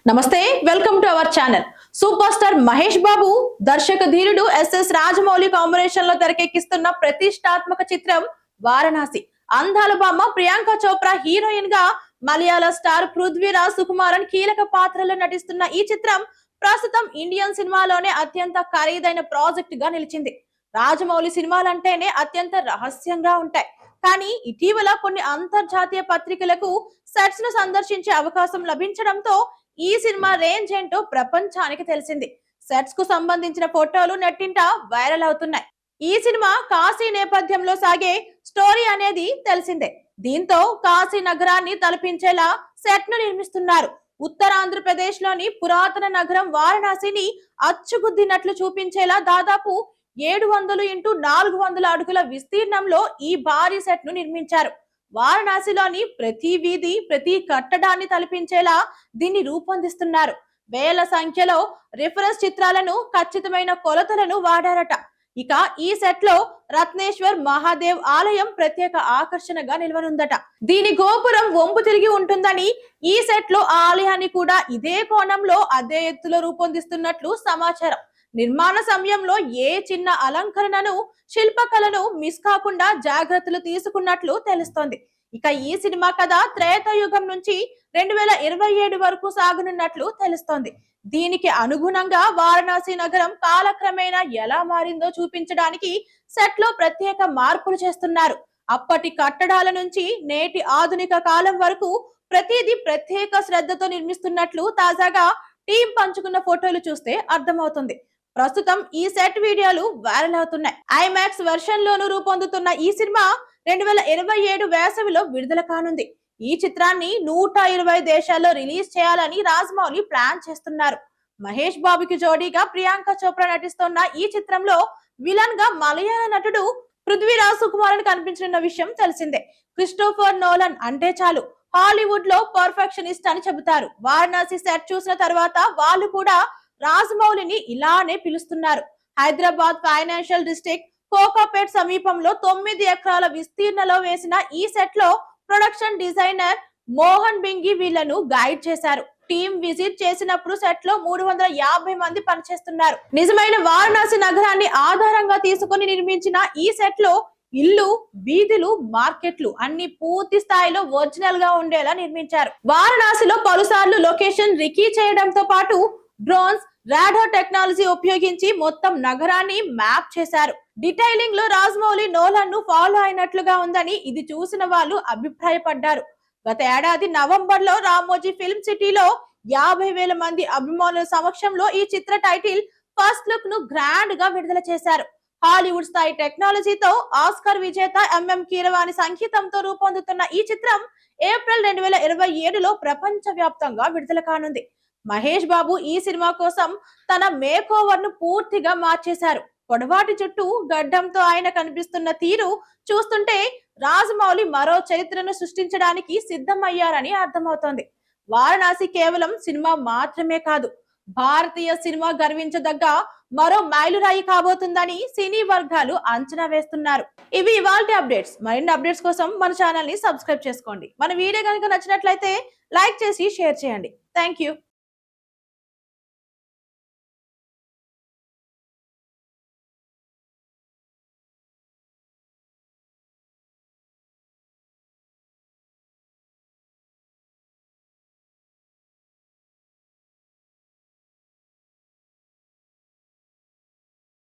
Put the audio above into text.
నమస్తే, welcome to our channel. Super star Mahesh Babu దర్శక ధీరుడు ఎస్ఎస్ రాజమౌళి కాంబినేషన్ లో తెరకెక్కిస్తున్న ప్రతిష్టాత్మక చిత్రం వారణాసి. అందాల బామ్మ ప్రియాంక చోప్రా హీరోయిన్ గా, మలయాళ స్టార్ పృథ్వీరాజ్ సుకుమారన్ కీలక పాత్రలో నటిస్తున్న ఈ చిత్రం ప్రస్తుతం ఇండియన్ సినిమాలోనే అత్యంత ఖరీదైన ప్రాజెక్ట్ గా నిలిచింది. రాజమౌళి సినిమాలంటేనే అత్యంత రహస్యంగా ఉంటాయి. కానీ ఇటీవల కొన్ని అంతర్జాతీయ పత్రికలకు సెట్స్ ను సందర్శించే అవకాశం లభించడంతో ఈ సినిమా రేంజ్ ఏంటో ప్రపంచానికి తెలిసింది. సెట్స్ కు సంబంధించిన ఫోటోలు నెట్టింట వైరల్ అవుతున్నాయి. ఈ సినిమా కాశీ నేపథ్యంలో సాగే స్టోరీ అనేది తెలిసిందే. దీంతో కాశీ నగరాన్ని తలపించేలా సెట్ ను నిర్మిస్తున్నారు. ఉత్తరాంధ్రప్రదేశ్ లోని పురాతన నగరం వారణాసిని అచ్చుగుద్దినట్లు చూపించేలా దాదాపు 700x400 అడుగుల విస్తీర్ణంలో ఈ భారీ సెట్ ను నిర్మించారు. వారణాసిలోని ప్రతి వీధి, ప్రతి కట్టడాన్ని తలపించేలా దీన్ని రూపొందిస్తున్నారు. వేల సంఖ్యలో రిఫరెన్స్ చిత్రాలను, ఖచ్చితమైన కొలతలను వాడారట. ఇక ఈ సెట్ లో రత్నేశ్వర్ మహాదేవ్ ఆలయం ప్రత్యేక ఆకర్షణగా నిలవనుందట. దీని గోపురం వంపు తిరిగి ఉంటుందని, ఈ సెట్ లో ఆ ఆలయాన్ని కూడా ఇదే కోణంలో, అదే ఎత్తులో రూపొందిస్తున్నట్లు సమాచారం. నిర్మాణ సమయంలో ఏ చిన్న అలంకరణను, శిల్పకళను మిస్ కాకుండా జాగ్రత్తలు తీసుకున్నట్లు తెలుస్తోంది. ఇక ఈ సినిమా కథ త్రేతాయుగం నుంచి 2027 వరకు సాగనున్నట్లు తెలుస్తోంది. దీనికి అనుగుణంగా వారణాసి నగరం కాలక్రమేణా ఎలా మారిందో చూపించడానికి సెట్ లో ప్రత్యేక మార్పులు చేస్తున్నారు. అప్పటి కట్టడాల నుంచి నేటి ఆధునిక కాలం వరకు ప్రతిదీ ప్రత్యేక శ్రద్ధతో నిర్మిస్తున్నట్లు తాజాగా టీం పంచుకున్న ఫోటోలు చూస్తే అర్థమవుతుంది. ప్రస్తుతం ఈ సెట్ వీడియోలు వైరల్ అవుతున్నాయి. ఐమాక్స్ వెర్షన్ లోను రూపొందుతున్న ఈ సినిమా 2027 వేసవిలో విడుదల కానుంది. ఈ చిత్రాన్ని 120 దేశాల్లో రిలీజ్ చేయాలని రాజమౌళి ప్లాన్ చేస్తున్నారు. మహేష్ బాబుకి జోడీగా ప్రియాంక చోప్రా నటిస్తున్న ఈ చిత్రంలో విలన్ గా మలయాళ నటుడు పృథ్వీరాజ్ సుకుమారన్ కనిపించనున్న విషయం తెలిసిందే. క్రిస్టోఫర్ నోలన్ అంటే చాలు హాలీవుడ్ లో పర్ఫెక్షనిస్ట్ అని చెబుతారు. వారణాసి సెట్ చూసిన తర్వాత వాళ్ళు కూడా రాజమౌళిని ఇలానే పిలుస్తున్నారు. హైదరాబాద్ ఫైనాన్షియల్ డిస్ట్రిక్ట్ కోకాపేట్ సమీపంలో 9 ఎకరాల విస్తీర్ణలో వేసిన ఈ సెట్ లో ప్రొడక్షన్ డిజైనర్ మోహన్ బింగి వీళ్లను గైడ్ చేశారు. టీం విజిట్ చేసినప్పుడు సెట్ లో 350 మంది పనిచేస్తున్నారు. నిజమైన వారణాసి నగరాన్ని ఆధారంగా తీసుకుని నిర్మించిన ఈ సెట్ లో ఇల్లు, వీధులు, మార్కెట్లు అన్ని పూర్తి స్థాయిలో ఒరిజినల్ గా ఉండేలా నిర్మించారు. వారణాసిలో పలుసార్లు లొకేషన్ రికీ చేయడంతో పాటు డ్రోన్స్, రాడార్ టెక్నాలజీ ఉపయోగించి మొత్తం నగరాన్ని మ్యాప్ చేశారు. డీటెయిలింగ్ లో రాజమౌళి నోలన్ ను ఫాలో అయినట్లుగా ఉందని ఇది చూసిన వాళ్ళు అభిప్రాయపడ్డారు. గత ఏడాది నవంబర్ లో రామోజీ ఫిల్మ్ సిటీలో 50,000 మంది అభిమానుల సమక్షంలో ఈ చిత్ర టైటిల్ ఫస్ట్ లుక్ ను గ్రాండ్ గా విడుదల చేశారు. హాలీవుడ్ స్థాయి టెక్నాలజీతో ఆస్కార్ విజేత ఎంఎం కీరవాణి సంగీతంతో రూపొందుతున్న ఈ చిత్రం ఏప్రిల్ 2027 లో ప్రపంచ వ్యాప్తంగా విడుదల కానుంది. మహేష్ బాబు ఈ సినిమా కోసం తన మేక్ ఓవర్ ను పూర్తిగా మార్చేశారు. పొడవాటి చుట్టూ గడ్డంతో ఆయన కనిపిస్తున్న తీరు చూస్తుంటే రాజమౌళి మరో చరిత్రను సృష్టించడానికి సిద్ధమయ్యారని అర్థమవుతోంది. వారణాసి కేవలం సినిమా మాత్రమే కాదు, భారతీయ సినిమా గర్వించదగ్గ మరో మైలురాయి కాబోతుందని సినీ వర్గాలు అంచనా వేస్తున్నారు. ఇవి ఇవాల్టి అప్డేట్స్. మరిన్ని అప్డేట్స్ కోసం మన ఛానల్ ని సబ్స్క్రైబ్ చేసుకోండి. మన వీడియో కనుక నచ్చినట్లయితే లైక్ చేసి షేర్ చేయండి. Thank you.